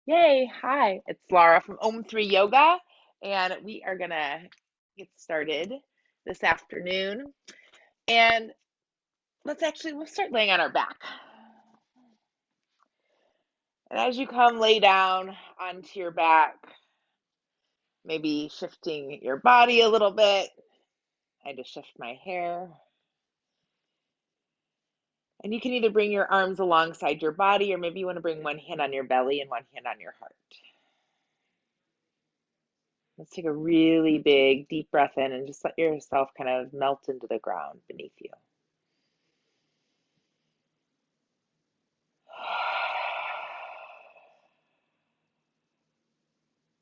Yay, hi. It's Lara from Om 3 Yoga, and we are gonna get started this afternoon. And we'll start laying on our back. And as you come lay down onto your back, maybe shifting your body a little bit. I just shift my hair. And you can either bring your arms alongside your body, or maybe you want to bring one hand on your belly and one hand on your heart. Let's take a really big, deep breath in and just let yourself kind of melt into the ground beneath you.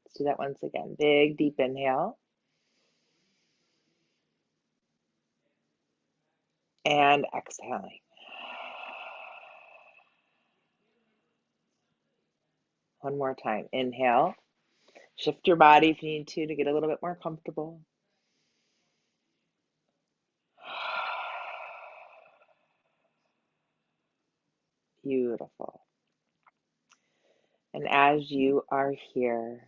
Let's do that once again. Big, deep inhale. And exhaling. One more time. Inhale. Shift your body if you need to get a little bit more comfortable. Beautiful. And as you are here,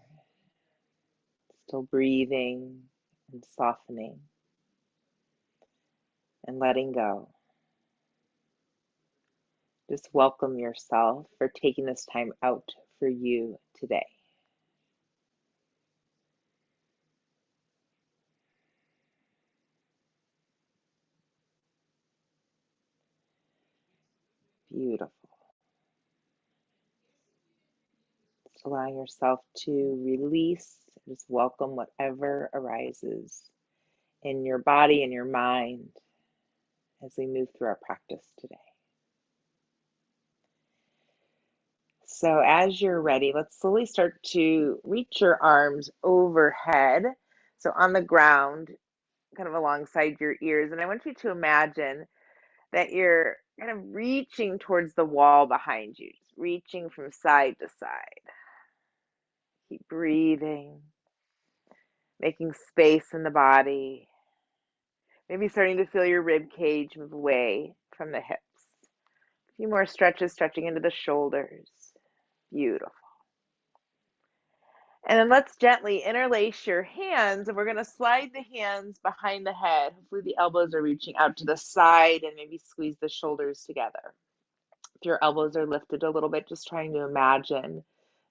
still breathing and softening and letting go, just welcome yourself for taking this time out for you today. Beautiful. Just allowing yourself to release, just welcome whatever arises in your body and your mind as we move through our practice today. So as you're ready, let's slowly start to reach your arms overhead. So on the ground, kind of alongside your ears. And I want you to imagine that you're kind of reaching towards the wall behind you, just reaching from side to side. Keep breathing, making space in the body. Maybe starting to feel your rib cage move away from the hips. A few more stretches, stretching into the shoulders. Beautiful. And then let's gently interlace your hands, and we're going to slide the hands behind the head. Hopefully the elbows are reaching out to the side, and maybe squeeze the shoulders together. If your elbows are lifted a little bit, just trying to imagine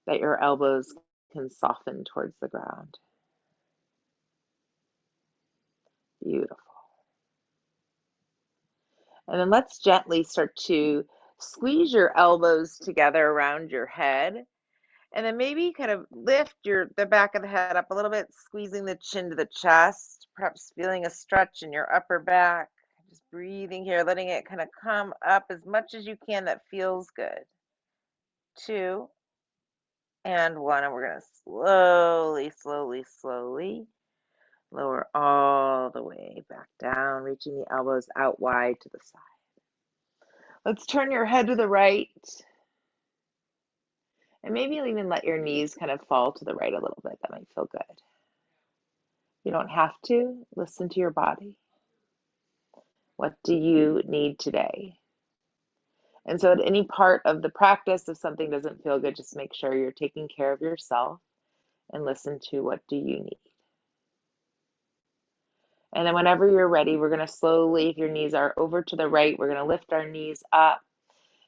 that your elbows can soften towards the ground. Beautiful. And then let's gently start to squeeze your elbows together around your head. And then maybe kind of lift the back of the head up a little bit, squeezing the chin to the chest, perhaps feeling a stretch in your upper back. Just breathing here, letting it kind of come up as much as you can that feels good. 2 and 1. And we're going to slowly, slowly, slowly lower all the way back down, reaching the elbows out wide to the side. Let's turn your head to the right. And maybe you'll even let your knees kind of fall to the right a little bit. That might feel good. You don't have to. Listen to your body. What do you need today? And so at any part of the practice, if something doesn't feel good, just make sure you're taking care of yourself and listen to what do you need. And then whenever you're ready, we're going to slowly, if your knees are over to the right, we're going to lift our knees up,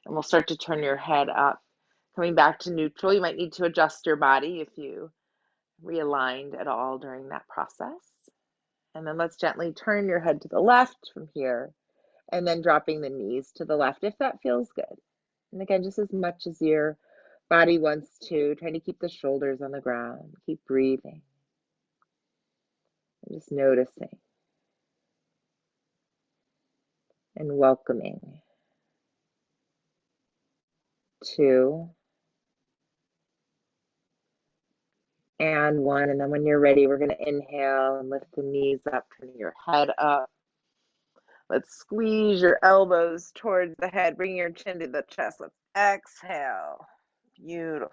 and we'll start to turn your head up. Coming back to neutral, you might need to adjust your body if you realigned at all during that process. And then let's gently turn your head to the left from here, and then dropping the knees to the left if that feels good. And again, just as much as your body wants to, trying to keep the shoulders on the ground. Keep breathing and just noticing and welcoming. 2 and 1. And then when you're ready, we're going to inhale and lift the knees up, turning your head up. Let's squeeze your elbows towards the head, bring your chin to the chest. Let's exhale. Beautiful.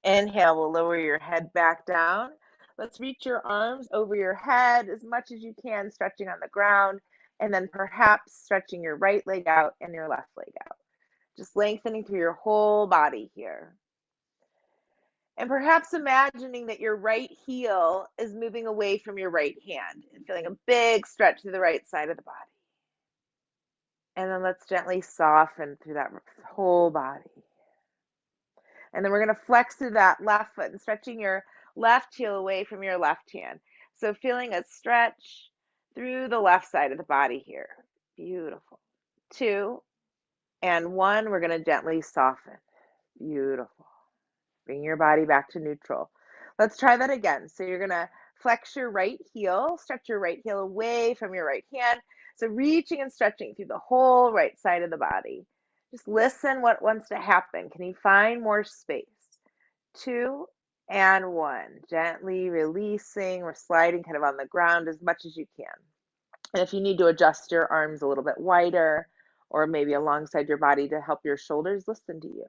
Inhale, we'll lower your head back down. Let's reach your arms over your head as much as you can, stretching on the ground, and then perhaps stretching your right leg out and your left leg out. Just lengthening through your whole body here. And perhaps imagining that your right heel is moving away from your right hand and feeling a big stretch through the right side of the body. And then let's gently soften through that whole body. And then we're going to flex through that left foot and stretching your left heel away from your left hand. So feeling a stretch through the left side of the body here. Beautiful. 2 and 1, we're going to gently soften. Beautiful. Bring your body back to neutral. Let's try that again. So you're going to flex your right heel, stretch your right heel away from your right hand. So reaching and stretching through the whole right side of the body. Just listen what wants to happen. Can you find more space? 2 and 1. Gently releasing or sliding kind of on the ground as much as you can. And if you need to adjust your arms a little bit wider or maybe alongside your body to help your shoulders, listen to you.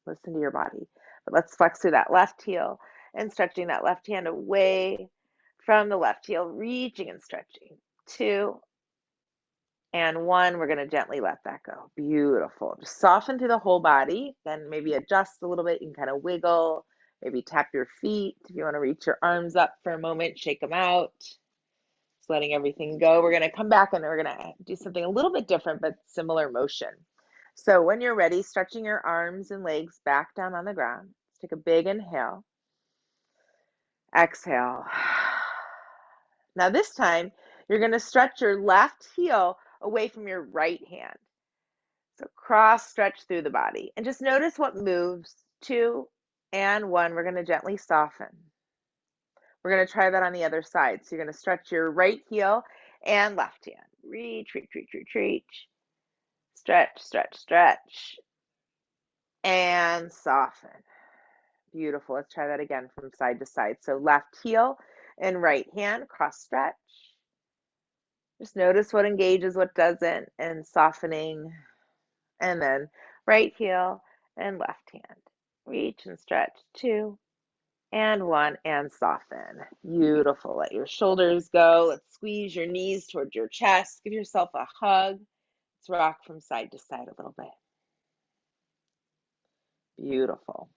Listen to your body. But let's flex through that left heel and stretching that left hand away from the left heel, reaching and stretching. 2 and 1, we're going to gently let that go. Beautiful. Just soften through the whole body. Then maybe adjust a little bit. You can kind of wiggle, maybe tap your feet. If you want to reach your arms up for a moment, shake them out. Just letting everything go. We're going to come back and we're going to do something a little bit different, but similar motion. So when you're ready, stretching your arms and legs back down on the ground. Let's take a big inhale. Exhale. Now this time, you're going to stretch your left heel away from your right hand. So cross stretch through the body and just notice what moves. 2 and 1, we're going to gently soften. We're going to try that on the other side. So you're going to stretch your right heel and left hand. Reach, reach, reach, reach, reach. Stretch, stretch, stretch. And soften. Beautiful. Let's try that again from side to side. So left heel and right hand, cross stretch. Just notice what engages, what doesn't, and softening. And then right heel and left hand. Reach and stretch. 2 and 1 and soften. Beautiful. Let your shoulders go. Let's squeeze your knees towards your chest. Give yourself a hug. Let's rock from side to side a little bit. Beautiful.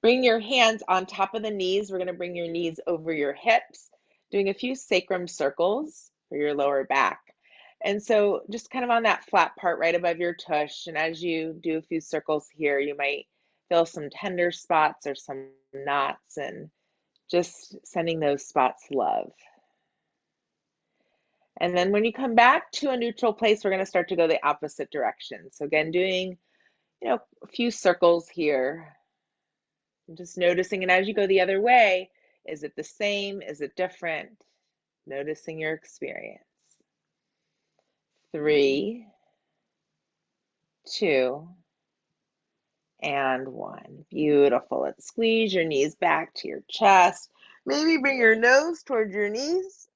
Bring your hands on top of the knees. We're going to bring your knees over your hips, doing a few sacrum circles for your lower back. And so just kind of on that flat part right above your tush. And as you do a few circles here, you might feel some tender spots or some knots, and just sending those spots love. And then when you come back to a neutral place, we're going to start to go the opposite direction. So again, doing, a few circles here. And just noticing, and as you go the other way, is it the same? Is it different? Noticing your experience. 3, 2, and 1. Beautiful. Let's squeeze your knees back to your chest. Maybe bring your nose towards your knees.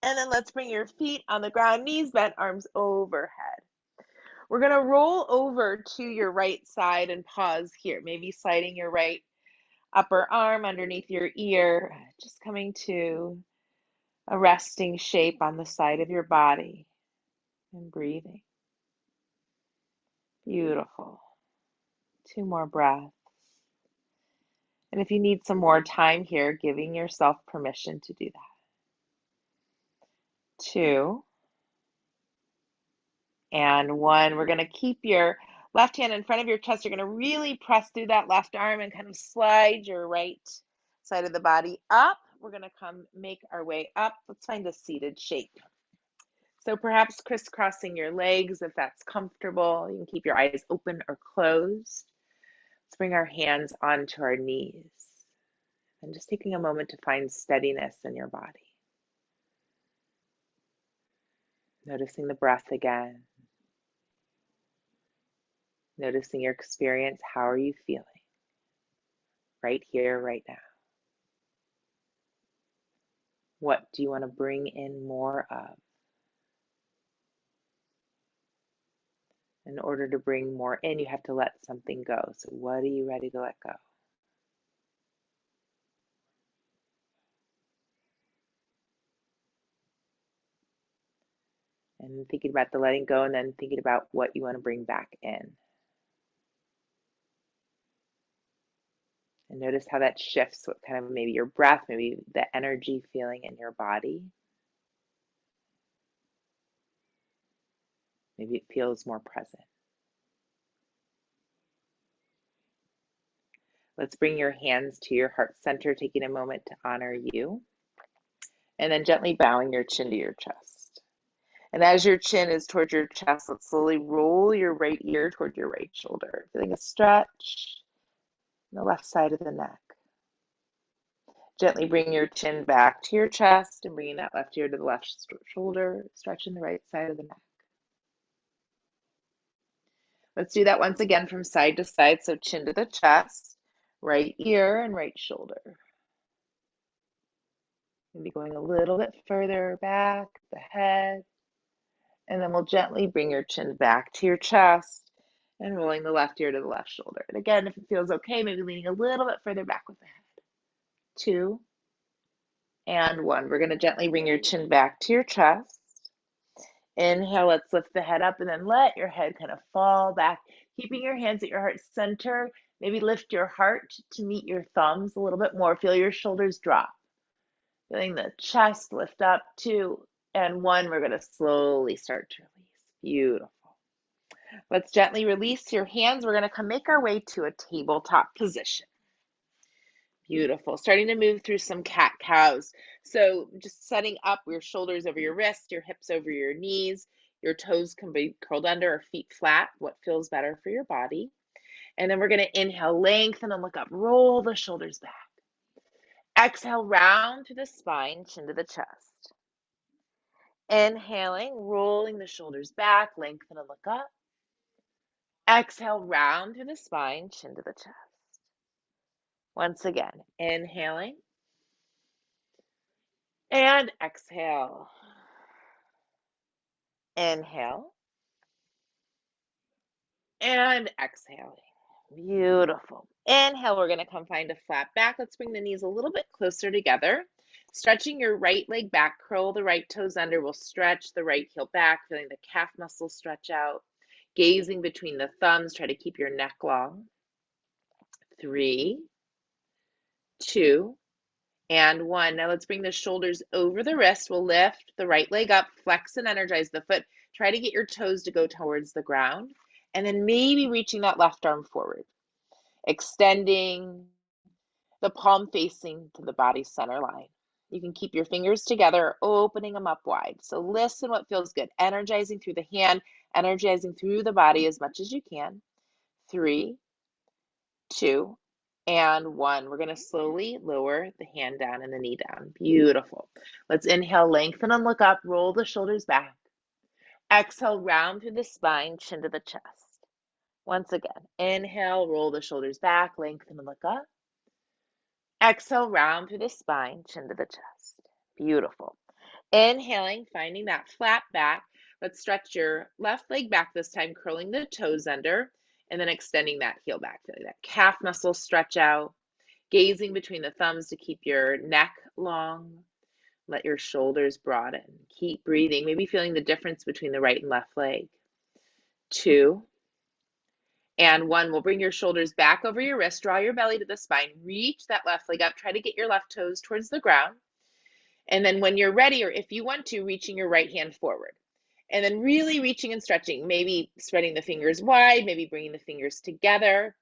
And then let's bring your feet on the ground, knees bent, arms overhead. We're going to roll over to your right side and pause here, maybe sliding your right upper arm underneath your ear, just coming to a resting shape on the side of your body and breathing. Beautiful. 2 more breaths. And if you need some more time here, giving yourself permission to do that. 2 and 1. We're going to keep your left hand in front of your chest. You're going to really press through that left arm and kind of slide your right side of the body up. We're going to come make our way up. Let's find a seated shape. So perhaps crisscrossing your legs if that's comfortable. You can keep your eyes open or closed. Let's bring our hands onto our knees and just taking a moment to find steadiness in your body. Noticing the breath again. Noticing your experience. How are you feeling? Right here, right now. What do you want to bring in more of? In order to bring more in, you have to let something go. So what are you ready to let go? And thinking about the letting go and then thinking about what you want to bring back in. And notice how that shifts, what kind of maybe your breath, maybe the energy feeling in your body. Maybe it feels more present. Let's bring your hands to your heart center, taking a moment to honor you. And then gently bowing your chin to your chest. And as your chin is towards your chest, let's slowly roll your right ear toward your right shoulder, feeling a stretch on the left side of the neck. Gently bring your chin back to your chest and bringing that left ear to the left shoulder, stretching the right side of the neck. Let's do that once again from side to side. So chin to the chest, right ear and right shoulder. Maybe going a little bit further back, the head. And then we'll gently bring your chin back to your chest and rolling the left ear to the left shoulder. And again, if it feels okay, maybe leaning a little bit further back with the head. 2 and 1. We're going to gently bring your chin back to your chest. Inhale, let's lift the head up and then let your head kind of fall back, keeping your hands at your heart center. Maybe lift your heart to meet your thumbs a little bit more. Feel your shoulders drop. Feeling the chest lift up. 2 and 1. We're going to slowly start to release. Beautiful. Let's gently release your hands. We're going to come make our way to a tabletop position. Beautiful. Starting to move through some cat-cows. So just setting up your shoulders over your wrists, your hips over your knees. Your toes can be curled under or feet flat, what feels better for your body. And then we're going to inhale, lengthen and look up. Roll the shoulders back. Exhale, round through the spine, chin to the chest. Inhaling, rolling the shoulders back, lengthen and look up. Exhale, round through the spine, chin to the chest. Once again, inhaling and exhale. Inhale and exhaling. Beautiful. Inhale, we're going to come find a flat back. Let's bring the knees a little bit closer together. Stretching your right leg back, curl the right toes under. We'll stretch the right heel back, feeling the calf muscles stretch out. Gazing between the thumbs, try to keep your neck long. 3, 2, and 1. Now let's bring the shoulders over the wrist. We'll lift the right leg up, flex and energize the foot. Try to get your toes to go towards the ground. And then maybe reaching that left arm forward. Extending the palm facing to the body center line. You can keep your fingers together, opening them up wide. So listen what feels good. Energizing through the hand, energizing through the body as much as you can. 3, 2, and 1. We're going to slowly lower the hand down and the knee down. Beautiful. Let's inhale, lengthen and look up, roll the shoulders back. Exhale, round through the spine, chin to the chest. Once again, inhale, roll the shoulders back, lengthen and look up. Exhale, round through the spine, chin to the chest. Beautiful. Inhaling, finding that flat back. Let's stretch your left leg back this time, curling the toes under, and then extending that heel back. Feeling that calf muscle stretch out. Gazing between the thumbs to keep your neck long. Let your shoulders broaden. Keep breathing. Maybe feeling the difference between the right and left leg. 2, and 1. We'll bring your shoulders back over your wrist. Draw your belly to the spine. Reach that left leg up. Try to get your left toes towards the ground. And then when you're ready, or if you want to, reaching your right hand forward. And then really reaching and stretching. Maybe spreading the fingers wide. Maybe bringing the fingers together.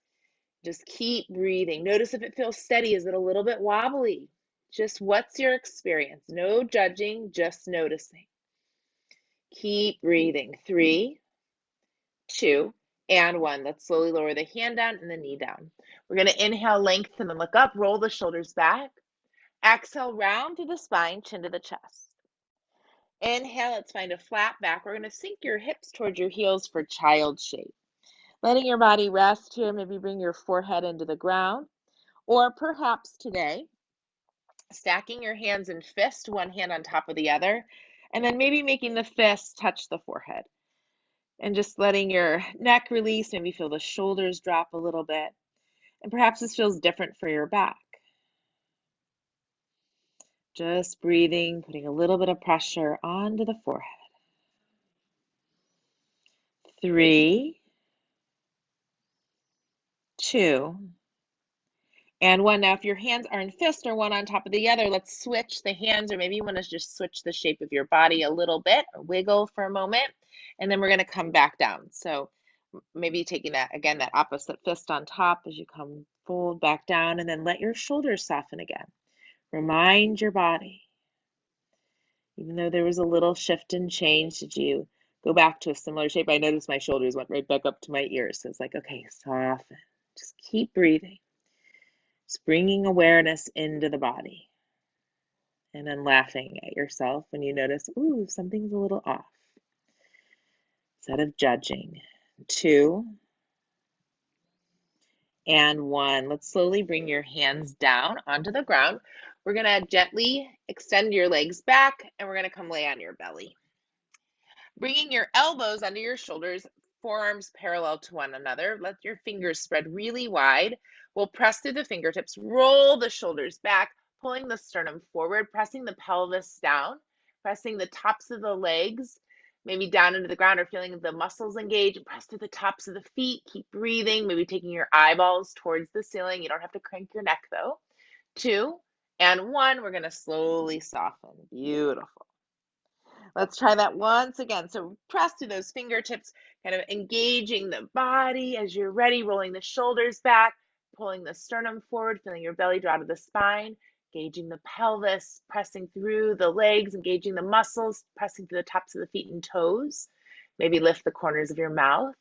Just keep breathing. Notice if it feels steady. Is it a little bit wobbly? Just what's your experience? No judging, just noticing. Keep breathing. 3, 2, and 1. Let's slowly lower the hand down and the knee down. We're going to inhale, lengthen and look up. Roll the shoulders back. Exhale, round through the spine, chin to the chest. Inhale, let's find a flat back. We're going to sink your hips towards your heels for child shape. Letting your body rest here. Maybe bring your forehead into the ground. Or perhaps today, stacking your hands in fist, one hand on top of the other, and then maybe making the fists touch the forehead. And just letting your neck release, maybe feel the shoulders drop a little bit. And perhaps this feels different for your back. Just breathing, putting a little bit of pressure onto the forehead. 3, 2, And one. Now, if your hands are in fist or one on top of the other, let's switch the hands, or maybe you want to just switch the shape of your body a little bit, or wiggle for a moment, and then we're going to come back down. So maybe taking that, again, that opposite fist on top as you come fold back down, and then let your shoulders soften again. Remind your body, even though there was a little shift and change, did you go back to a similar shape? I noticed my shoulders went right back up to my ears. So it's like, okay, soften. Just keep breathing. Just bringing awareness into the body. And then laughing at yourself when you notice, ooh, something's a little off. Instead of judging. 2 and 1. Let's slowly bring your hands down onto the ground. We're going to gently extend your legs back, and we're going to come lay on your belly. Bringing your elbows under your shoulders, forearms parallel to one another. Let your fingers spread really wide. We'll press through the fingertips, roll the shoulders back, pulling the sternum forward, pressing the pelvis down, pressing the tops of the legs, maybe down into the ground, or feeling the muscles engage. Press through the tops of the feet. Keep breathing, maybe taking your eyeballs towards the ceiling. You don't have to crank your neck though. 2 and 1. We're going to slowly soften. Beautiful. Let's try that once again. So press through those fingertips, kind of engaging the body as you're ready, rolling the shoulders back, pulling the sternum forward, feeling your belly draw to the spine, engaging the pelvis, pressing through the legs, engaging the muscles, pressing through the tops of the feet and toes. Maybe lift the corners of your mouth.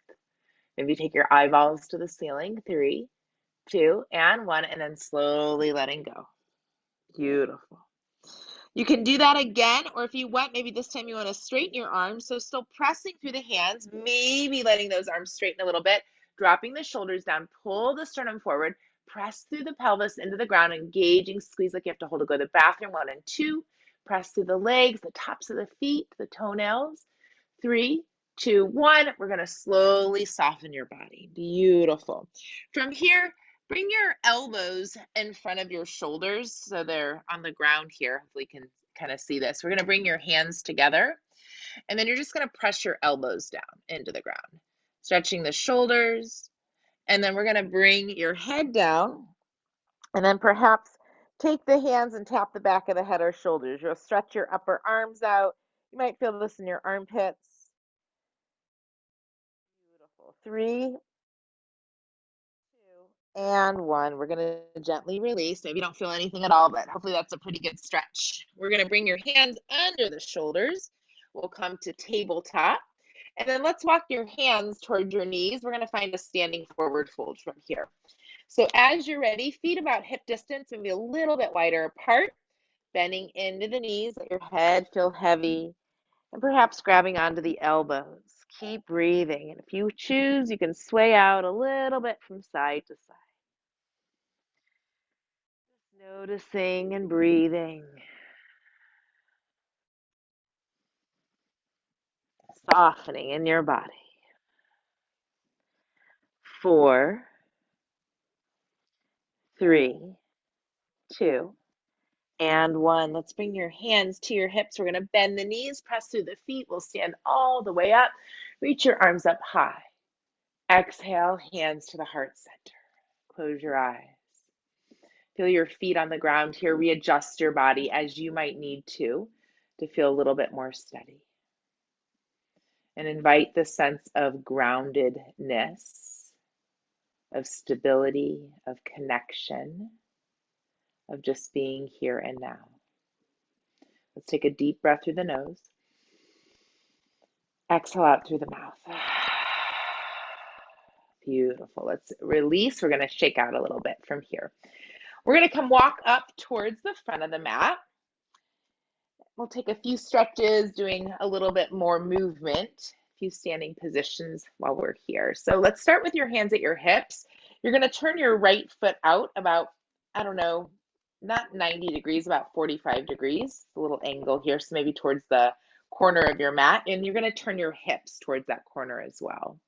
Maybe take your eyeballs to the ceiling. 3, 2, and 1, and then slowly letting go. Beautiful. You can do that again, or if you want, maybe this time you want to straighten your arms. So still pressing through the hands, maybe letting those arms straighten a little bit, dropping the shoulders down, pull the sternum forward, press through the pelvis into the ground, engaging, squeeze like you have to hold to go to the bathroom. 1 and 2, press through the legs, the tops of the feet, the toenails. 3, 2, 1. We're going to slowly soften your body. Beautiful. From here, bring your elbows in front of your shoulders so they're on the ground here. Hopefully you can kind of see this. We're going to bring your hands together, and then you're just going to press your elbows down into the ground, stretching the shoulders, and then we're going to bring your head down, and then perhaps take the hands and tap the back of the head or shoulders. You'll stretch your upper arms out. You might feel this in your armpits. Beautiful. 3, 2, and 1. We're going to gently release. Maybe you don't feel anything at all, but hopefully that's a pretty good stretch. We're going to bring your hands under the shoulders. We'll come to tabletop. And then let's walk your hands towards your knees. We're going to find a standing forward fold from here. So as you're ready, feet about hip distance, maybe a little bit wider apart, bending into the knees. Let your head feel heavy, and perhaps grabbing onto the elbows. Keep breathing. And if you choose, you can sway out a little bit from side to side. Just noticing and breathing. Softening in your body. 4, 3, 2, and 1. Let's bring your hands to your hips. We're going to bend the knees, press through the feet. We'll stand all the way up. Reach your arms up high. Exhale, hands to the heart center. Close your eyes. Feel your feet on the ground here. Readjust your body as you might need to feel a little bit more steady. And invite the sense of groundedness, of stability, of connection, of just being here and now. Let's take a deep breath through the nose. Exhale out through the mouth. Beautiful. Let's release. We're going to shake out a little bit from here. We're going to come walk up towards the front of the mat. We'll take a few stretches, doing a little bit more movement, a few standing positions while we're here. So let's start with your hands at your hips. You're going to turn your right foot out about, I don't know, not 90 degrees, about 45 degrees, a little angle here, so maybe towards the corner of your mat, and you're going to turn your hips towards that corner as well.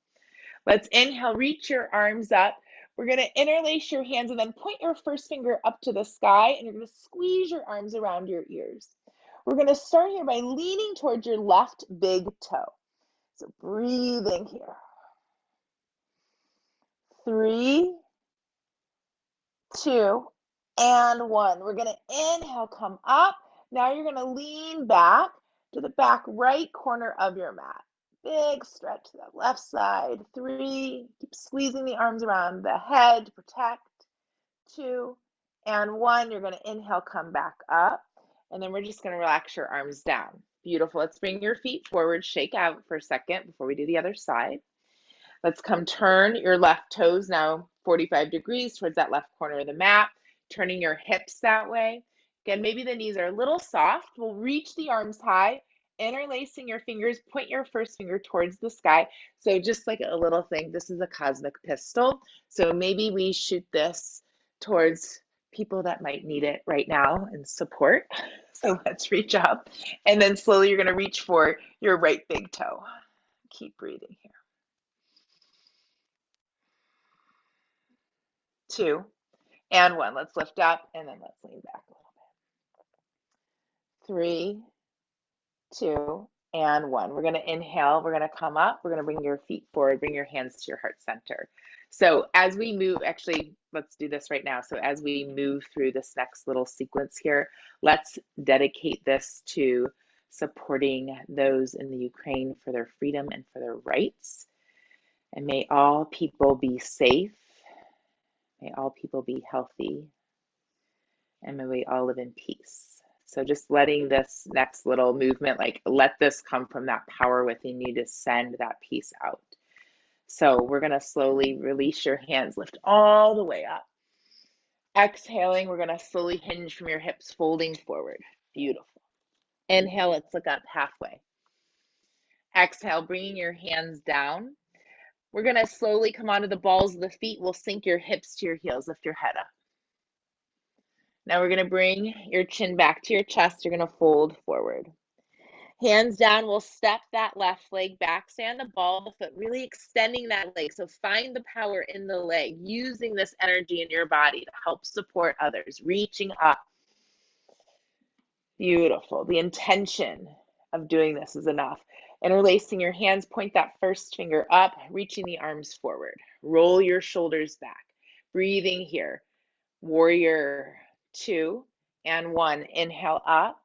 Let's inhale, reach your arms up. We're going to interlace your hands and then point your first finger up to the sky, and you're going to squeeze your arms around your ears. We're going to start here by leaning towards your left big toe. So breathing here. 3, 2, and 1. We're going to inhale, come up. Now you're going to lean back to the back right corner of your mat. Big stretch to the left side. 3, keep squeezing the arms around the head to protect. 2, and 1. You're going to inhale, come back up. And then we're just going to relax your arms down. Beautiful. Let's bring your feet forward. Shake out for a second before we do the other side. Let's come turn your left toes now 45 degrees towards that left corner of the mat, turning your hips that way. Again, maybe the knees are a little soft. We'll reach the arms high, interlacing your fingers, point your first finger towards the sky. So just like a little thing, this is a cosmic pistol. So maybe we shoot this towards people that might need it right now and support. So let's reach up. And then slowly you're going to reach for your right big toe. Keep breathing here. 2, and 1. Let's lift up, and then let's lean back a little bit. 3, 2, and 1. We're going to inhale. We're going to come up. We're going to bring your feet forward. Bring your hands to your heart center. So as we move, actually, let's do this right now. So as we move through this next little sequence here, let's dedicate this to supporting those in the Ukraine for their freedom and for their rights. And may all people be safe. May all people be healthy, and may we all live in peace. So just letting this next little movement, like let this come from that power within you to send that peace out. So we're going to slowly release your hands, lift all the way up. Exhaling, we're going to slowly hinge from your hips, folding forward. Beautiful. Inhale, let's look up halfway. Exhale, bringing your hands down. We're going to slowly come onto the balls of the feet. We'll sink your hips to your heels, lift your head up. Now we're going to bring your chin back to your chest. You're going to fold forward. Hands down, we'll step that left leg back, stay on the ball of the foot, really extending that leg. So find the power in the leg, using this energy in your body to help support others, reaching up. Beautiful. The intention of doing this is enough. Interlacing your hands, point that first finger up, reaching the arms forward. Roll your shoulders back. Breathing here. Warrior 2 and 1. Inhale up.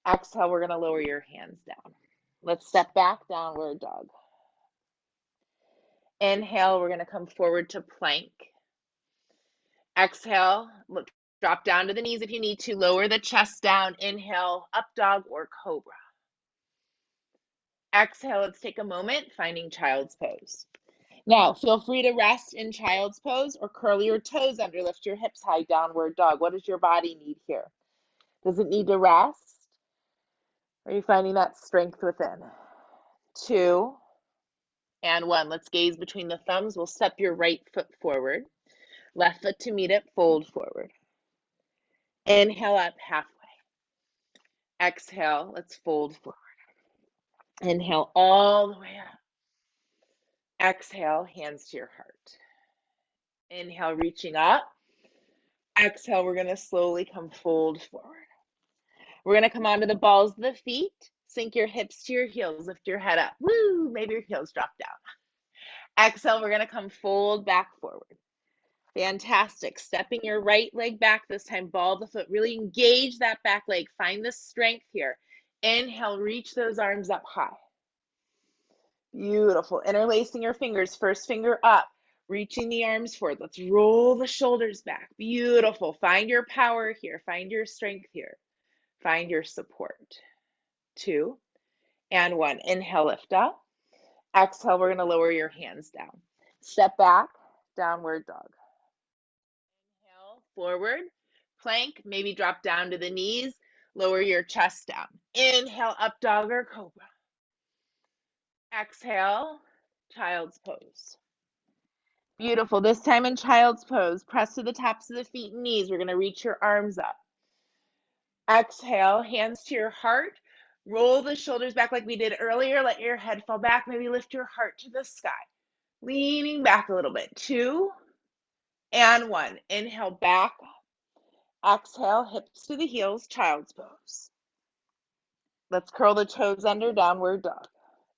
Exhale, we're going to lower your hands down. Let's step back, downward dog. Inhale, we're going to come forward to plank. Exhale, look, drop down to the knees if you need to. Lower the chest down. Inhale, up dog or cobra. Exhale, let's take a moment, finding child's pose. Now, feel free to rest in child's pose or curl your toes under, lift your hips high, downward dog. What does your body need here? Does it need to rest? Are you finding that strength within? 2 and 1. Let's gaze between the thumbs. We'll step your right foot forward. Left foot to meet it, fold forward. Inhale up halfway. Exhale, let's fold forward. Inhale all the way up. Exhale, hands to your heart. Inhale, reaching up. Exhale, we're going to slowly come fold forward. We're going to come onto the balls of the feet. Sink your hips to your heels. Lift your head up. Woo! Maybe your heels drop down. Exhale, we're going to come fold back forward. Fantastic. Stepping your right leg back this time, ball of the foot. Really engage that back leg. Find the strength here. Inhale, reach those arms up high. Beautiful. Interlacing your fingers, first finger up, reaching the arms forward. Let's roll the shoulders back. Beautiful. Find your power here. Find your strength here. Find your support. 2 and 1. Inhale, lift up. Exhale, we're going to lower your hands down. Step back, downward dog. Inhale, forward, plank, maybe drop down to the knees, lower your chest down. Inhale, up dog or cobra. Exhale, child's pose. Beautiful. This time in child's pose, press to the tops of the feet and knees. We're going to reach your arms up. Exhale, hands to your heart. Roll the shoulders back like we did earlier. Let your head fall back. Maybe lift your heart to the sky. Leaning back a little bit. 2 and 1. Inhale, back. Exhale, hips to the heels, child's pose. Let's curl the toes under, downward dog.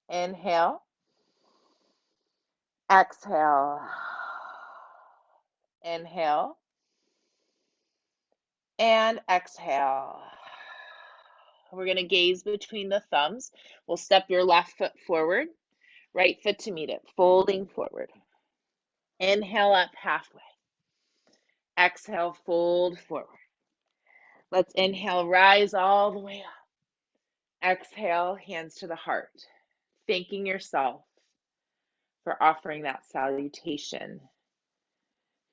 Inhale. Exhale. Inhale. And exhale. We're going to gaze between the thumbs. We'll step your left foot forward, right foot to meet it, folding forward. Inhale up halfway. Exhale, fold forward. Let's inhale, rise all the way up. Exhale, hands to the heart, thanking yourself for offering that salutation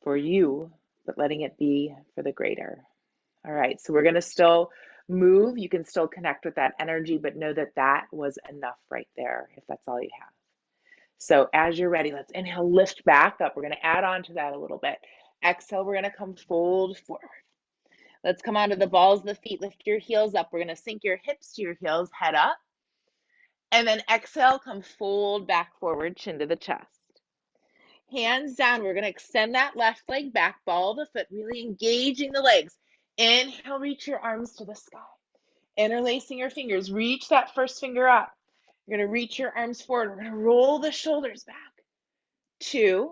for you, but letting it be for the greater. All right, so we're going to still move. You can still connect with that energy, but know that that was enough right there if that's all you have. So as you're ready, let's inhale, lift back up. We're going to add on to that a little bit. Exhale, we're going to come fold forward. Let's come onto the balls of the feet. Lift your heels up. We're going to sink your hips to your heels, head up. And then exhale, come fold back forward, chin to the chest. Hands down, we're going to extend that left leg back, ball of the foot, really engaging the legs. Inhale, reach your arms to the sky. Interlacing your fingers, reach that first finger up. You're going to reach your arms forward. We're going to roll the shoulders back. 2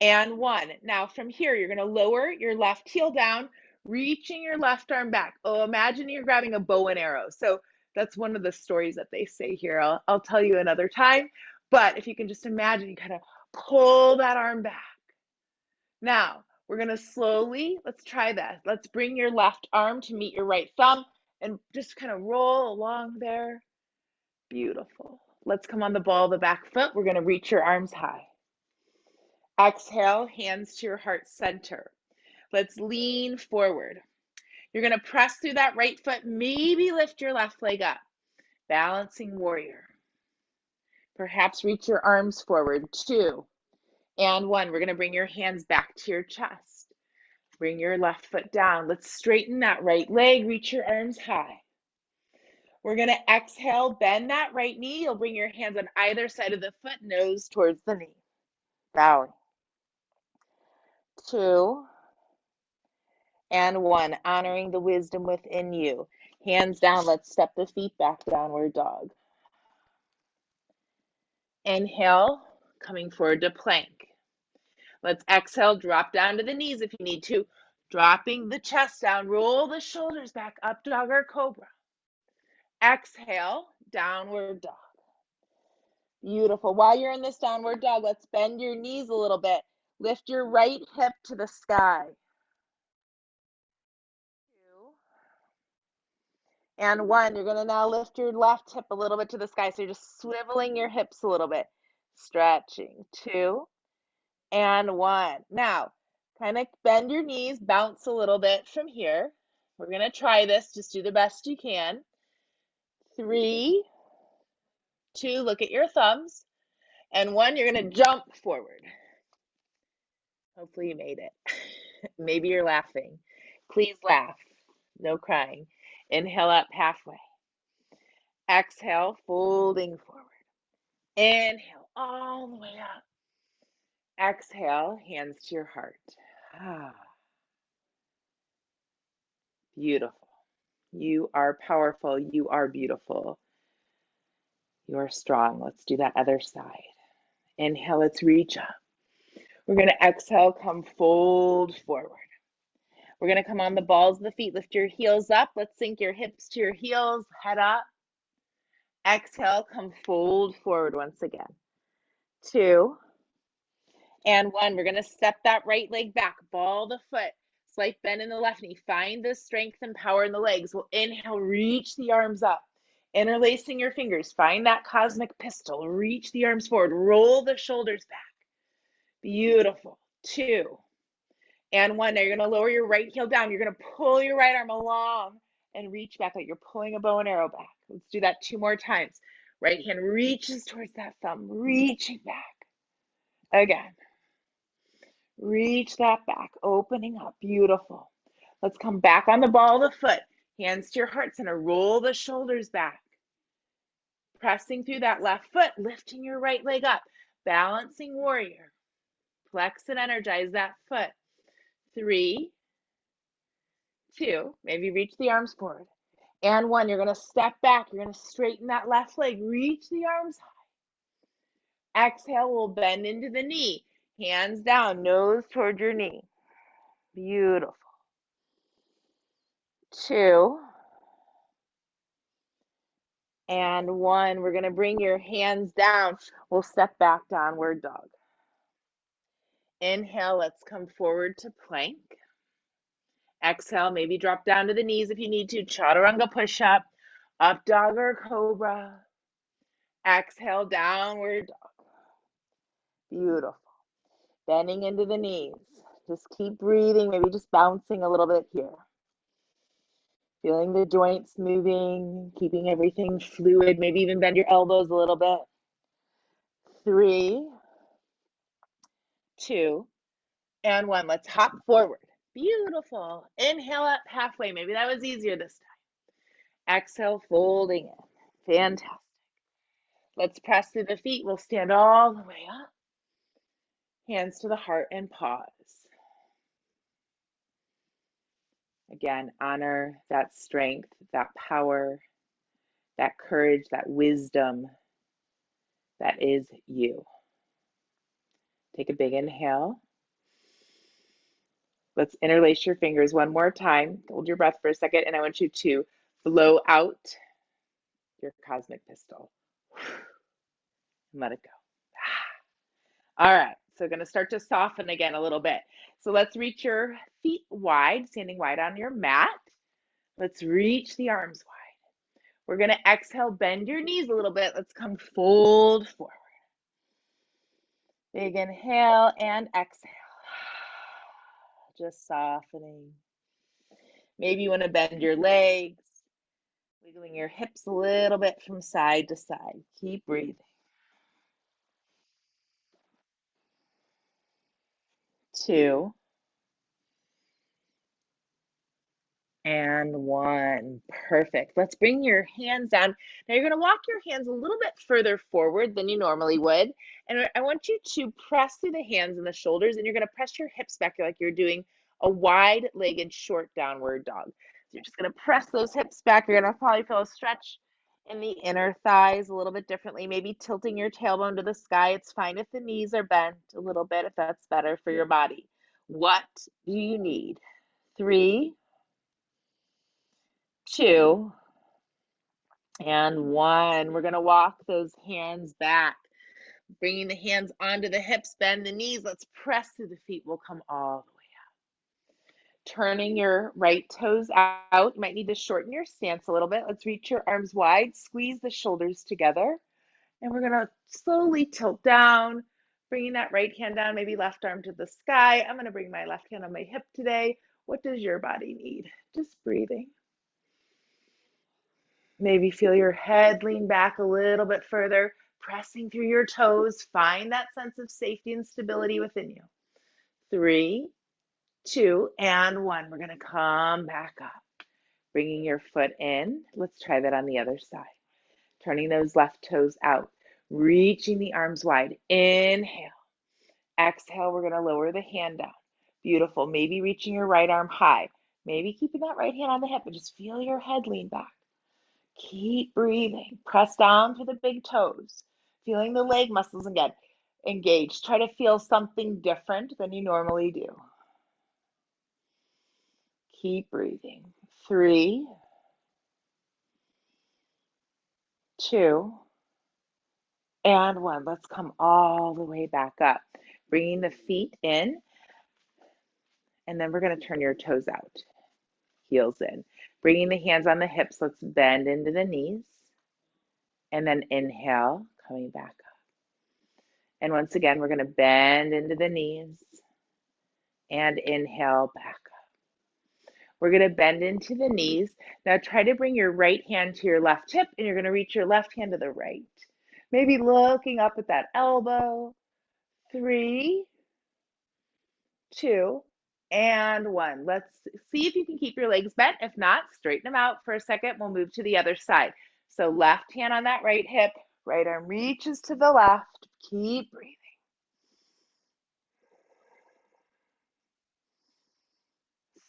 and 1. Now from here, you're going to lower your left heel down, reaching your left arm back. Oh, imagine you're grabbing a bow and arrow. So that's one of the stories that they say here. I'll tell you another time. But if you can just imagine, you kind of pull that arm back. Now, we're going to slowly, let's try that. Let's bring your left arm to meet your right thumb and just kind of roll along there. Beautiful. Let's come on the ball of the back foot. We're going to reach your arms high. Exhale, hands to your heart center. Let's lean forward. You're going to press through that right foot, maybe lift your left leg up. Balancing warrior. Perhaps reach your arms forward. 2 and 1. We're going to bring your hands back to your chest. Bring your left foot down. Let's straighten that right leg. Reach your arms high. We're going to exhale, bend that right knee. You'll bring your hands on either side of the foot, nose towards the knee. Bowing. 2 and 1. Honoring the wisdom within you. Hands down. Let's step the feet back, downward dog. Inhale, coming forward to plank. Let's exhale, drop down to the knees if you need to. Dropping the chest down, roll the shoulders back, up dog or cobra. Exhale, downward dog. Beautiful. While you're in this downward dog, let's bend your knees a little bit. Lift your right hip to the sky. 2 and 1. You're going to now lift your left hip a little bit to the sky. So you're just swiveling your hips a little bit. Stretching. 2 and 1. Now, kind of bend your knees, bounce a little bit from here. We're going to try this. Just do the best you can. 3, 2, look at your thumbs. And 1, you're going to jump forward. Hopefully you made it. Maybe you're laughing. Please laugh. No crying. Inhale up halfway. Exhale, folding forward. Inhale all the way up. Exhale, hands to your heart. Beautiful. You are powerful. You are beautiful. You are strong. Let's do that other side. Inhale, let's reach up. We're going to exhale, come fold forward. We're going to come on the balls of the feet. Lift your heels up. Let's sink your hips to your heels. Head up. Exhale, come fold forward once again. 2 and 1. We're going to step that right leg back. Ball the foot. Slight bend in the left knee. Find the strength and power in the legs. We'll inhale, reach the arms up. Interlacing your fingers. Find that cosmic pistol. Reach the arms forward. Roll the shoulders back. Beautiful. 2 and 1. Now you're going to lower your right heel down. You're going to pull your right arm along and reach back like you're pulling a bow and arrow back. Let's do that 2 more times. Right hand reaches towards that thumb, reaching back. Again. Reach that back, opening up. Beautiful. Let's come back on the ball of the foot. Hands to your heart center. Roll the shoulders back. Pressing through that left foot, lifting your right leg up. Balancing warrior. Flex and energize that foot. 3, 2, maybe reach the arms forward. And 1, you're going to step back. You're going to straighten that left leg. Reach the arms high. Exhale, we'll bend into the knee. Hands down, nose toward your knee. Beautiful. 2, and 1. We're going to bring your hands down. We'll step back, downward dog. Inhale, let's come forward to plank. Exhale, maybe drop down to the knees if you need to. Chaturanga push-up, up dog or cobra. Exhale, downward dog. Beautiful. Bending into the knees. Just keep breathing, maybe just bouncing a little bit here. Feeling the joints moving, keeping everything fluid. Maybe even bend your elbows a little bit. 3, 2, and 1. Let's hop forward. Beautiful. Inhale up halfway. Maybe that was easier this time. Exhale, folding in. Fantastic. Let's press through the feet. We'll stand all the way up. Hands to the heart and pause. Again, honor that strength, that power, that courage, that wisdom that is you. Take a big inhale. Let's interlace your fingers one more time. Hold your breath for a second, and I want you to blow out your cosmic pistol. And let it go. All right, so going to start to soften again a little bit. So let's reach your feet wide, standing wide on your mat. Let's reach the arms wide. We're going to exhale, bend your knees a little bit. Let's come fold forward. Big inhale and exhale. Just softening. Maybe you want to bend your legs, wiggling your hips a little bit from side to side. Keep breathing. 2, and 1. Perfect. Let's bring your hands down. Now you're going to walk your hands a little bit further forward than you normally would. And I want you to press through the hands and the shoulders, and you're going to press your hips back like you're doing a wide-legged short downward dog. So you're just going to press those hips back. You're going to probably feel a stretch in the inner thighs a little bit differently, maybe tilting your tailbone to the sky. It's fine if the knees are bent a little bit, if that's better for your body. What do you need? 3, 2, and 1. We're going to walk those hands back, bringing the hands onto the hips, bend the knees. Let's press through the feet. We'll come all the way up. Turning your right toes out. You might need to shorten your stance a little bit. Let's reach your arms wide, squeeze the shoulders together, and we're going to slowly tilt down, bringing that right hand down, maybe left arm to the sky. I'm going to bring my left hand on my hip today. What does your body need? Just breathing. Maybe feel your head lean back a little bit further, pressing through your toes. Find that sense of safety and stability within you. 3, 2, and 1. We're going to come back up, bringing your foot in. Let's try that on the other side. Turning those left toes out, reaching the arms wide. Inhale. Exhale, we're going to lower the hand down. Beautiful. Maybe reaching your right arm high. Maybe keeping that right hand on the hip, and just feel your head lean back. Keep breathing. Press down to the big toes, feeling the leg muscles again engaged. Try to feel something different than you normally do. Keep breathing. 3, 2, and 1. Let's come all the way back up, bringing the feet in, and then we're going to turn your toes out, heels in. Bringing the hands on the hips, let's bend into the knees, and then inhale, coming back up. And once again, we're going to bend into the knees and inhale back up. We're going to bend into the knees. Now try to bring your right hand to your left hip, and you're going to reach your left hand to the right. Maybe looking up at that elbow. 3, 2, and 1. Let's see if you can keep your legs bent. If not, straighten them out for a second. We'll move to the other side. So left hand on that right hip, right arm reaches to the left. Keep breathing.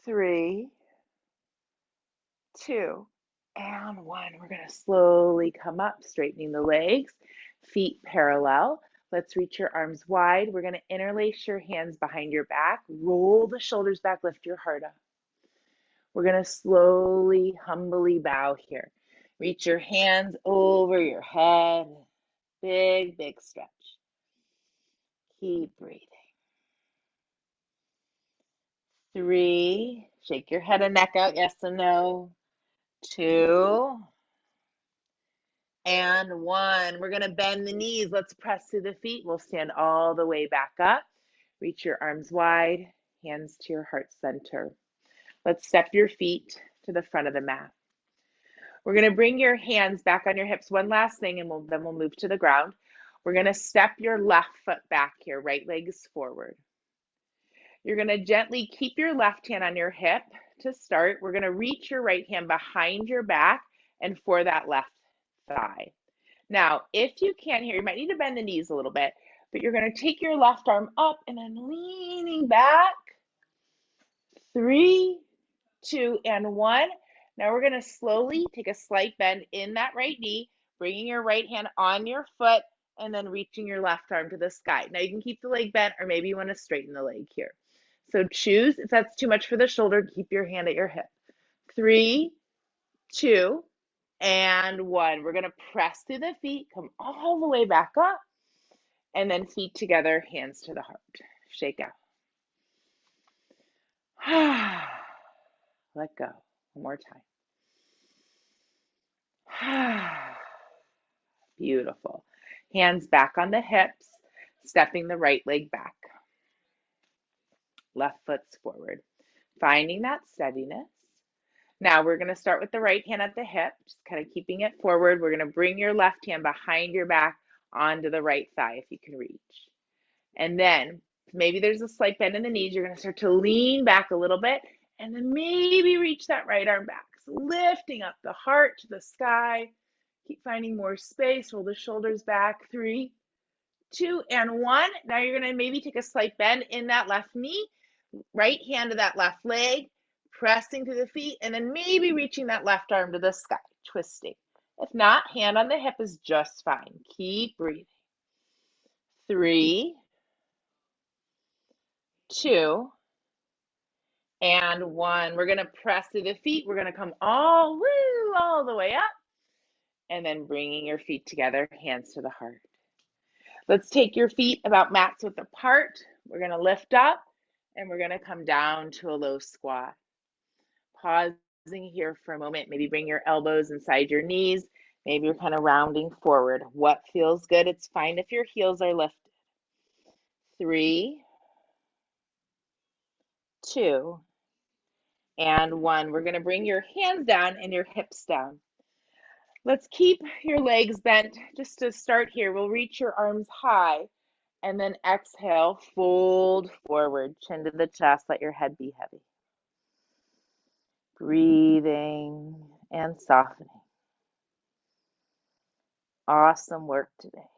3, 2, and 1. We're going to slowly come up, straightening the legs, feet parallel. Let's reach your arms wide. We're going to interlace your hands behind your back, roll the shoulders back, lift your heart up. We're going to slowly, humbly bow here. Reach your hands over your head. Big, big stretch. Keep breathing. 3, shake your head and neck out, yes and no. 2, and 1. We're going to bend the knees. Let's press through the feet. We'll stand all the way back up. Reach your arms wide, hands to your heart center. Let's step your feet to the front of the mat. We're going to bring your hands back on your hips. One last thing, and then we'll move to the ground. We're going to step your left foot back here, right leg is forward. You're going to gently keep your left hand on your hip to start. We're going to reach your right hand behind your back and for that left thigh. Now, if you can here, you might need to bend the knees a little bit, but you're going to take your left arm up and then leaning back. 3, 2, and 1. Now we're going to slowly take a slight bend in that right knee, bringing your right hand on your foot and then reaching your left arm to the sky. Now you can keep the leg bent, or maybe you want to straighten the leg here. So choose. If that's too much for the shoulder, keep your hand at your hip. 3, 2, and 1. We're going to press through the feet, come all the way back up, and then feet together, hands to the heart. Shake out. Let go. One more time. Beautiful. Hands back on the hips, stepping the right leg back. Left foot's forward. Finding that steadiness. Now we're going to start with the right hand at the hip, just kind of keeping it forward. We're going to bring your left hand behind your back onto the right thigh if you can reach. And then maybe there's a slight bend in the knees. You're going to start to lean back a little bit and then maybe reach that right arm back. So lifting up the heart to the sky. Keep finding more space. Roll the shoulders back. 3, 2, and 1. Now you're going to maybe take a slight bend in that left knee. Right hand to that left leg. Pressing through the feet. And then maybe reaching that left arm to the sky. Twisting. If not, hand on the hip is just fine. Keep breathing. 3, 2, and 1. We're going to press through the feet. We're going to come all the way up. And then bringing your feet together, hands to the heart. Let's take your feet about mat width apart. We're going to lift up and we're going to come down to a low squat. Pausing here for a moment. Maybe bring your elbows inside your knees. Maybe you're kind of rounding forward. What feels good? It's fine if your heels are lifted. 3, 2, and 1. We're going to bring your hands down and your hips down. Let's keep your legs bent. Just to start here, we'll reach your arms high and then exhale, fold forward, chin to the chest, let your head be heavy. Breathing and softening. Awesome work today.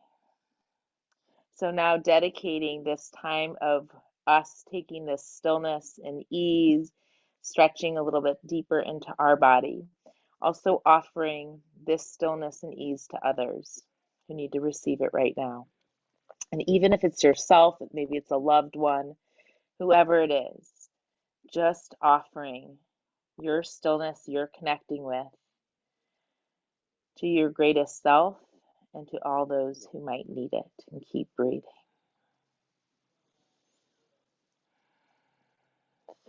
So now dedicating this time of us taking this stillness and ease, stretching a little bit deeper into our body. Also offering this stillness and ease to others who need to receive it right now. And even if it's yourself, maybe it's a loved one, whoever it is, just offering your stillness you're connecting with to your greatest self and to all those who might need it. And keep breathing.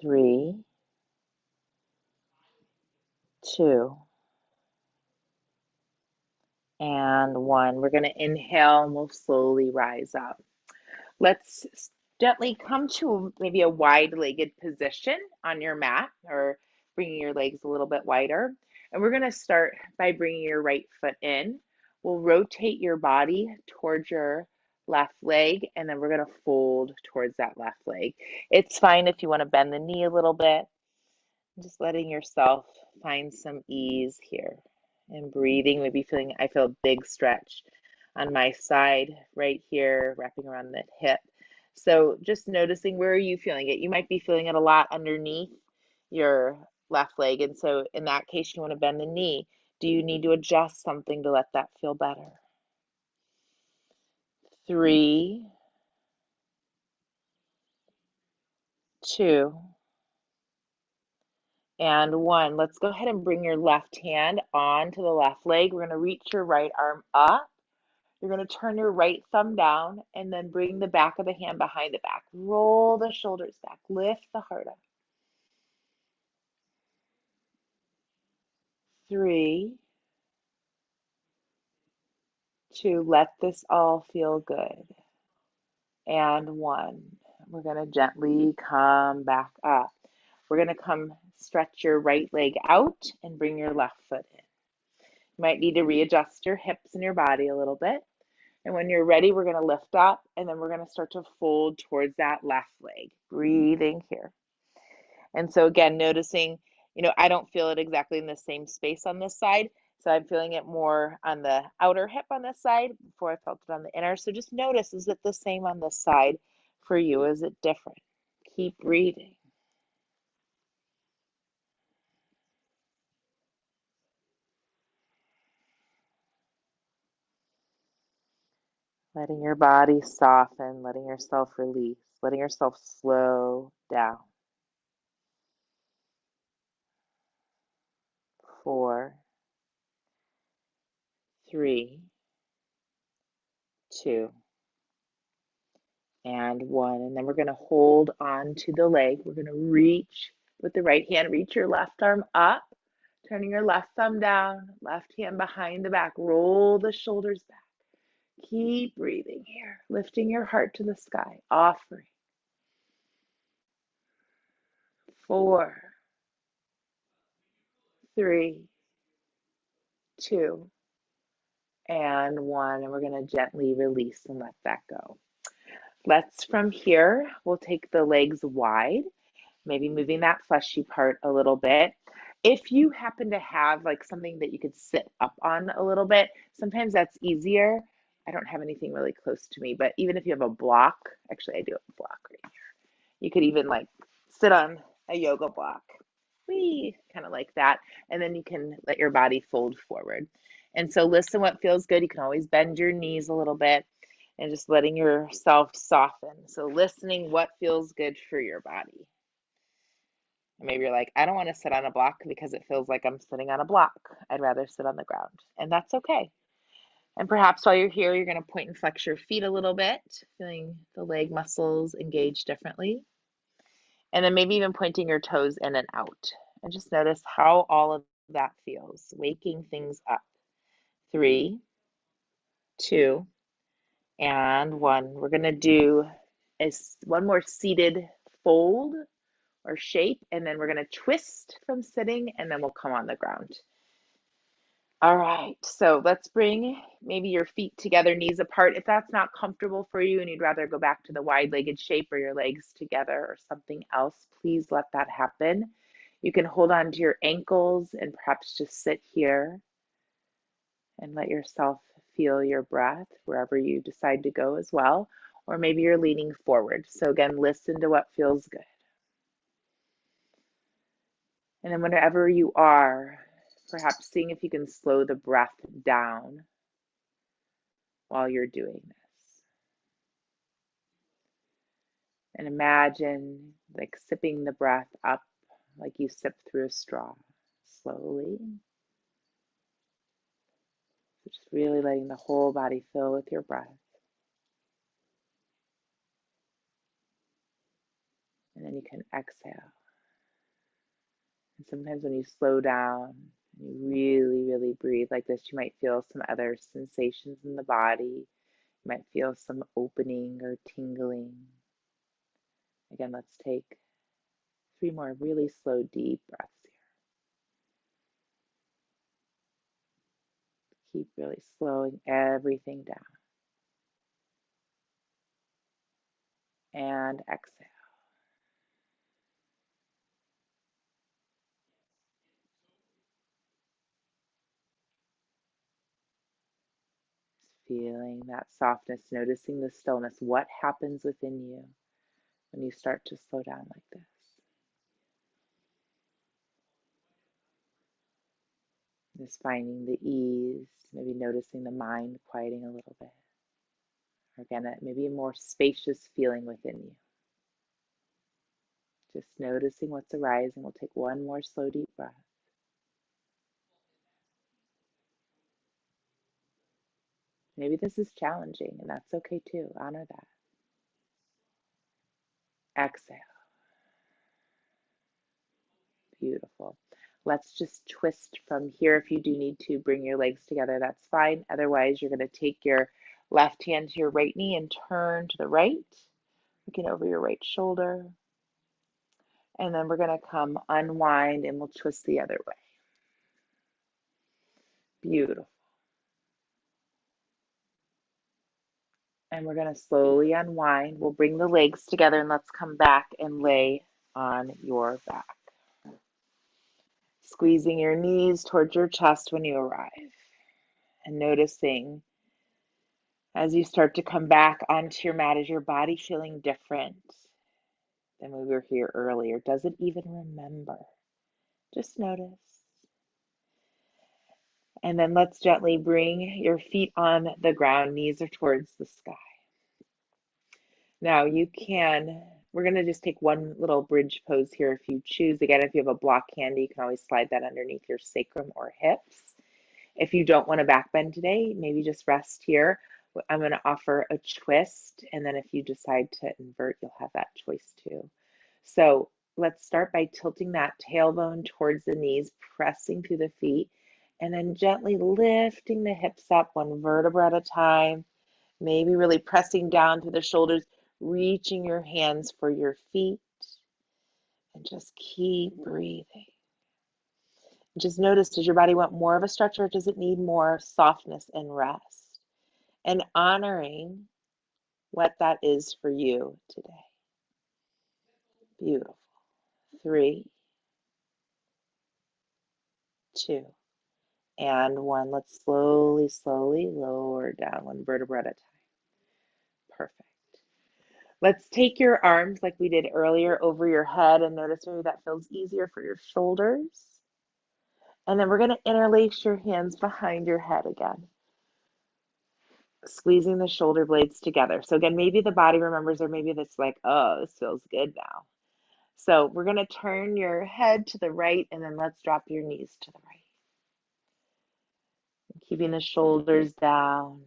3, 2, and 1. We're going to inhale and we'll slowly rise up. Let's gently come to maybe a wide-legged position on your mat, or bringing your legs a little bit wider. And we're going to start by bringing your right foot in. We'll rotate your body towards your left leg, and then we're going to fold towards that left leg. It's fine if you want to bend the knee a little bit. Just letting yourself find some ease here and breathing. Maybe feeling, I feel a big stretch on my side right here, wrapping around that hip. So just noticing, where are you feeling it? You might be feeling it a lot underneath your left leg. And so in that case, you want to bend the knee. Do you need to adjust something to let that feel better? 3, 2, And one. Let's go ahead and bring your left hand onto the left leg. We're going to reach your right arm up. You're going to turn your right thumb down and then bring the back of the hand behind the back. Roll the shoulders back. Lift the heart up. 3, 2. Let this all feel good. And 1. We're going to gently come back up. We're going to come stretch your right leg out and bring your left foot in. You might need to readjust your hips and your body a little bit. And when you're ready, we're going to lift up and then we're going to start to fold towards that left leg. Breathing here. And so again, noticing, I don't feel it exactly in the same space on this side. So I'm feeling it more on the outer hip on this side before I felt it on the inner. So just notice, is it the same on this side for you? Is it different? Keep breathing. Letting your body soften, letting yourself release, letting yourself slow down. 4, 3, 2, and 1. And then we're going to hold on to the leg. We're going to reach with the right hand, reach your left arm up, turning your left thumb down, left hand behind the back. Roll the shoulders back. Keep breathing here, lifting your heart to the sky, offering. 4, 3, 2, and 1. And we're going to gently release and let that go. Let's, from here, we'll take the legs wide, maybe moving that fleshy part a little bit. If you happen to have like something that you could sit up on a little bit, sometimes that's easier. I don't have anything really close to me, but even if you have a block, actually I do have a block right here. You could even like sit on a yoga block. Whee, kind of like that. And then you can let your body fold forward. And so listen what feels good. You can always bend your knees a little bit and just letting yourself soften. So listening what feels good for your body. Maybe you're like, I don't want to sit on a block because it feels like I'm sitting on a block. I'd rather sit on the ground. And that's okay. And perhaps while you're here, you're going to point and flex your feet a little bit, feeling the leg muscles engage differently. And then maybe even pointing your toes in and out. And just notice how all of that feels, waking things up. 3, 2, and 1. We're going to do one more seated fold or shape, and then we're going to twist from sitting, and then we'll come on the ground. All right, so let's bring maybe your feet together, knees apart. If that's not comfortable for you and you'd rather go back to the wide-legged shape or your legs together or something else, please let that happen. You can hold on to your ankles and perhaps just sit here and let yourself feel your breath wherever you decide to go as well. Or maybe you're leaning forward. So again, listen to what feels good. And then whenever you are, perhaps seeing if you can slow the breath down while you're doing this. And imagine like sipping the breath up like you sip through a straw, slowly. Just really letting the whole body fill with your breath. And then you can exhale. And sometimes when you slow down, and you really, really breathe like this, you might feel some other sensations in the body. You might feel some opening or tingling. Again, let's take 3 more really slow, deep breaths here. Keep really slowing everything down. And exhale. Feeling that softness, noticing the stillness. What happens within you when you start to slow down like this? Just finding the ease, maybe noticing the mind quieting a little bit. Or again, maybe a more spacious feeling within you. Just noticing what's arising. We'll take one more slow, deep breath. Maybe this is challenging, and that's okay too. Honor that. Exhale. Beautiful. Let's just twist from here. If you do need to bring your legs together, that's fine. Otherwise, you're going to take your left hand to your right knee and turn to the right, looking over your right shoulder. And then we're going to come unwind and we'll twist the other way. Beautiful. And we're going to slowly unwind. We'll bring the legs together and let's come back and lay on your back. Squeezing your knees towards your chest when you arrive. And noticing as you start to come back onto your mat, is your body feeling different than when we were here earlier? Does it even remember? Just notice. And then let's gently bring your feet on the ground, knees are towards the sky. Now we're going to just take one little bridge pose here if you choose. Again, if you have a block handy, you can always slide that underneath your sacrum or hips. If you don't want to back bend today, maybe just rest here. I'm going to offer a twist, and then if you decide to invert, you'll have that choice too. So let's start by tilting that tailbone towards the knees, pressing through the feet, and then gently lifting the hips up one vertebra at a time, maybe really pressing down through the shoulders, reaching your hands for your feet, and just keep breathing. Just notice, does your body want more of a stretch or does it need more softness and rest? And honoring what that is for you today. Beautiful. 3, 2, and 1. Let's slowly, slowly lower down one vertebra at a time. Perfect. Let's take your arms like we did earlier over your head and notice maybe that feels easier for your shoulders. And then we're going to interlace your hands behind your head again, squeezing the shoulder blades together. So again, maybe the body remembers, or maybe it's like, oh, this feels good now. So we're going to turn your head to the right, and then let's drop your knees to the right. Keeping the shoulders down,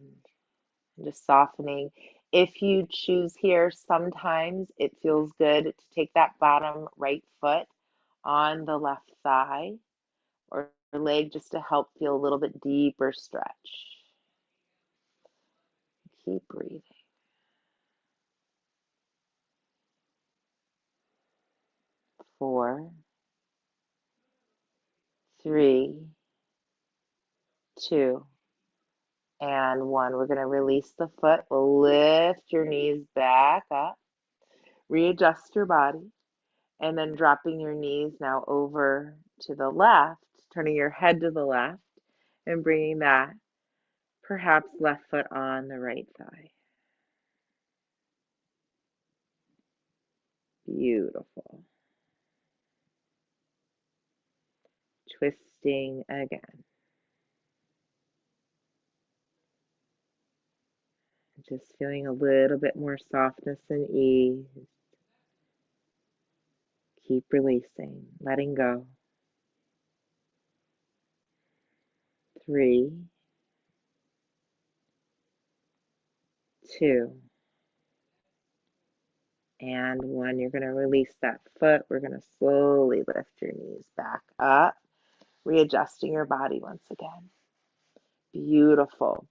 and just softening. If you choose here, sometimes it feels good to take that bottom right foot on the left thigh or leg just to help feel a little bit deeper stretch. Keep breathing. 4, 3, 2, and 1. We're going to release the foot. We'll lift your knees back up. Readjust your body. And then dropping your knees now over to the left, turning your head to the left, and bringing that perhaps left foot on the right thigh. Beautiful. Twisting again. Just feeling a little bit more softness and ease. Keep releasing, letting go. 3, 2, and 1. You're going to release that foot. We're going to slowly lift your knees back up, readjusting your body once again. Beautiful.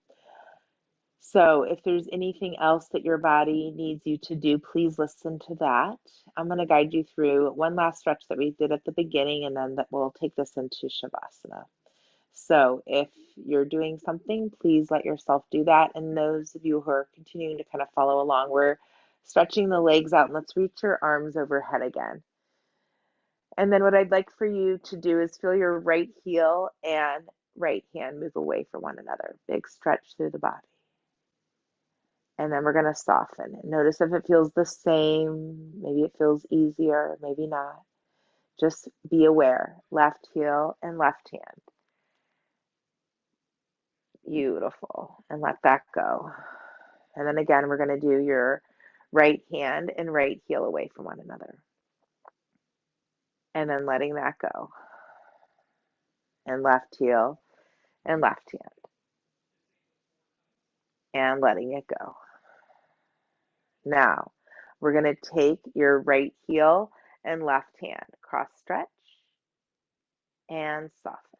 So if there's anything else that your body needs you to do, please listen to that. I'm going to guide you through one last stretch that we did at the beginning, and then that we'll take this into Shavasana. So if you're doing something, please let yourself do that. And those of you who are continuing to kind of follow along, we're stretching the legs out, and let's reach your arms overhead again. And then what I'd like for you to do is feel your right heel and right hand move away from one another. Big stretch through the body. And then we're going to soften. Notice if it feels the same, maybe it feels easier, maybe not. Just be aware. Left heel and left hand. Beautiful. And let that go. And then again, we're going to do your right hand and right heel away from one another. and then letting that go. And left heel and left hand and letting it go. Now, we're going to take your right heel and left hand, cross stretch and soften.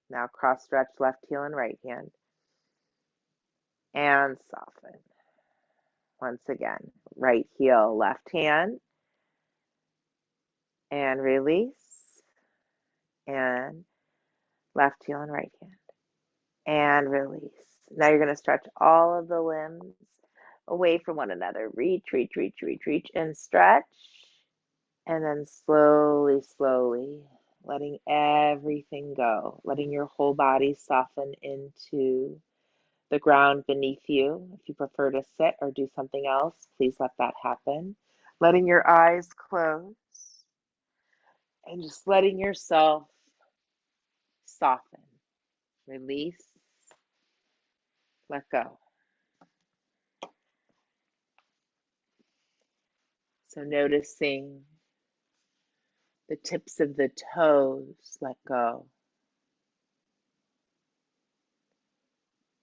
Now, cross stretch left heel and right hand and soften. Once again, right heel, left hand and release, and left heel and right hand and release. Now you're going to stretch all of the limbs away from one another. Reach, reach, reach, reach, reach, and stretch. And then slowly, slowly letting everything go, letting your whole body soften into the ground beneath you. If you prefer to sit or do something else, please let that happen. Letting your eyes close and just letting yourself soften, release, let go. So noticing the tips of the toes, let go.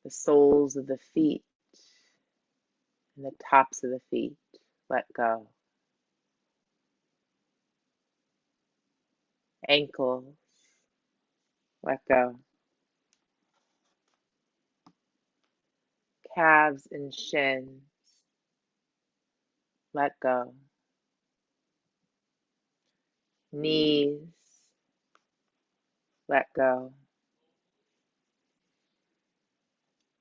The soles of the feet and the tops of the feet, let go. Ankles, let go. Calves and shins, let go. Knees, let go.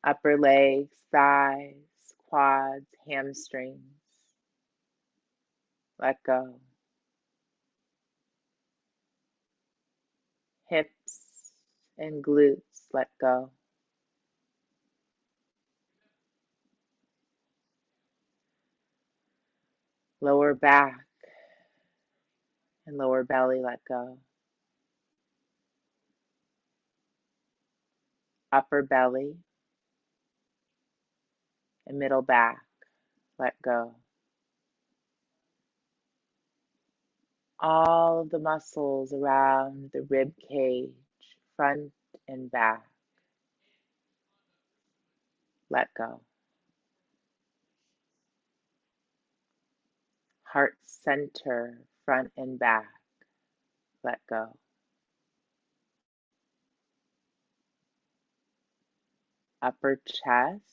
Upper legs, thighs, quads, hamstrings, let go. Hips and glutes, let go. Lower back and lower belly, let go. Upper belly and middle back, let go. All of the muscles around the rib cage, front and back, let go. Heart center, front and back, let go. Upper chest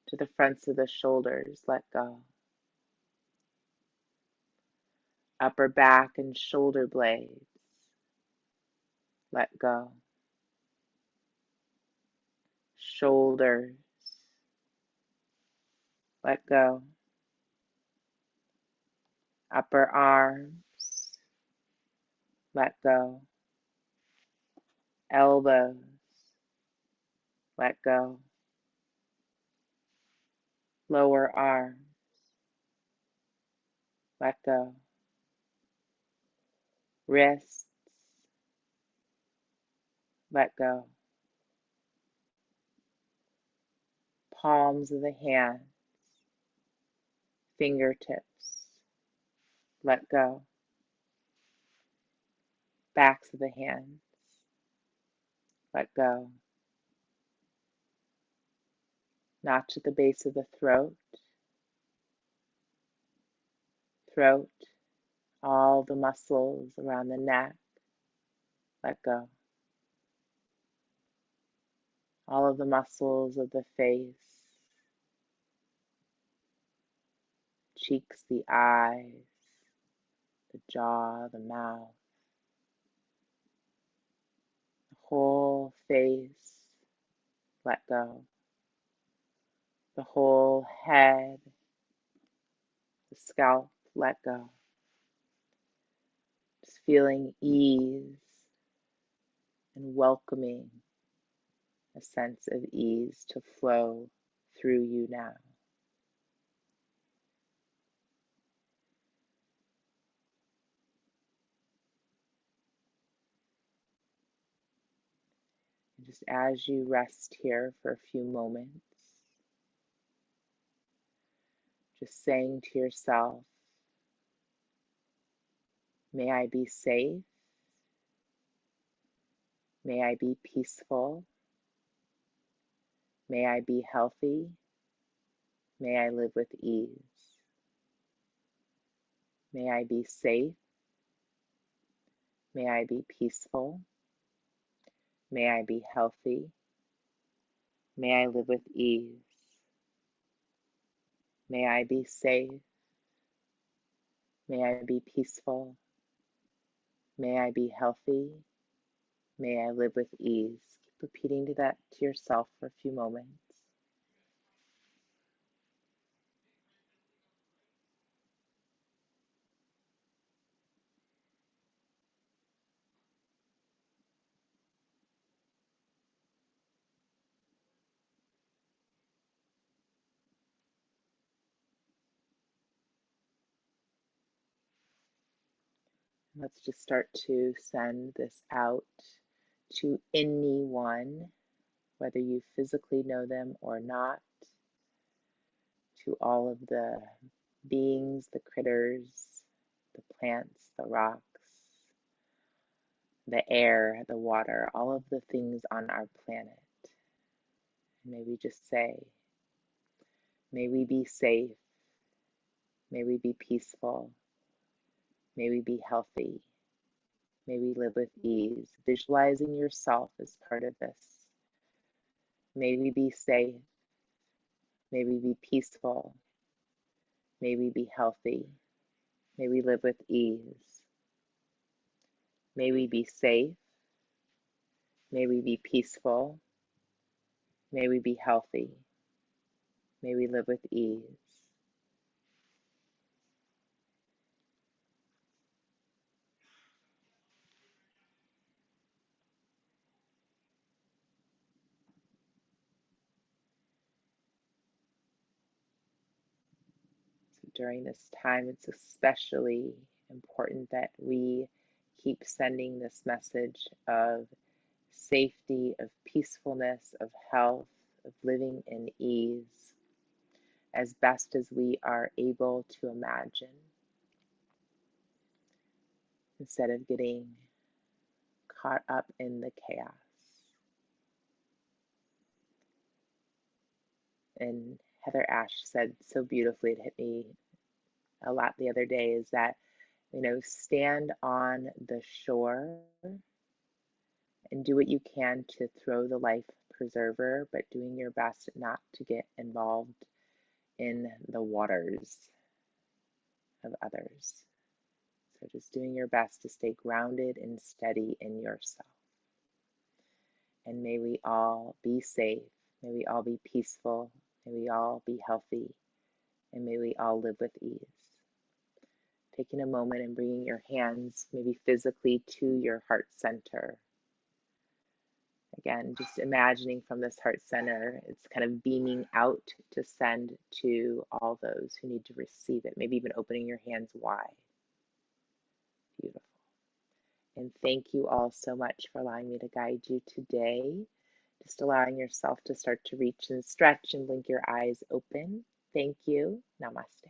to the fronts of the shoulders, let go. Upper back and shoulder blades, let go. Shoulders, let go. Upper arms, let go. Elbows, let go. Lower arms, let go. Wrists, let go. Palms of the hands, fingertips, let go. Backs of the hands, let go. Notch at the base of the throat, all the muscles around the neck, let go. All of the muscles of the face, cheeks, the eyes, the jaw, the mouth, the whole face, let go. The whole head, the scalp, let go. Just feeling ease and welcoming a sense of ease to flow through you now. And just as you rest here for a few moments, just saying to yourself, May I be safe. May I be peaceful. May I be healthy. May I live with ease. May I be safe. May I be peaceful. May I be healthy. May I live with ease. May I be safe. May I be peaceful. May I be healthy. May I live with ease. Keep repeating that to yourself for a few moments. Let's just start to send this out to anyone, whether you physically know them or not, to all of the beings, the critters, the plants, the rocks, the air, the water, all of the things on our planet. And may we just say, may we be safe, may we be peaceful, may we be healthy, may we live with ease. Visualizing yourself as part of this. May we be safe, may we be peaceful, may we be healthy, may we live with ease. May we be safe, may we be peaceful, may we be healthy, may we live with ease. So during this time, it's especially important that we keep sending this message of safety, of peacefulness, of health, of living in ease as best as we are able to imagine, instead of getting caught up in the chaos. And Heather Ash said so beautifully, it hit me a lot the other day, is that, stand on the shore and do what you can to throw the life preserver, but doing your best not to get involved in the waters of others. So just doing your best to stay grounded and steady in yourself. And may we all be safe, may we all be peaceful, may we all be healthy, and may we all live with ease. Taking a moment and bringing your hands maybe physically to your heart center. Again, just imagining from this heart center, it's kind of beaming out to send to all those who need to receive it. Maybe even opening your hands wide. Beautiful. And thank you all so much for allowing me to guide you today. Just allowing yourself to start to reach and stretch and blink your eyes open. Thank you. Namaste.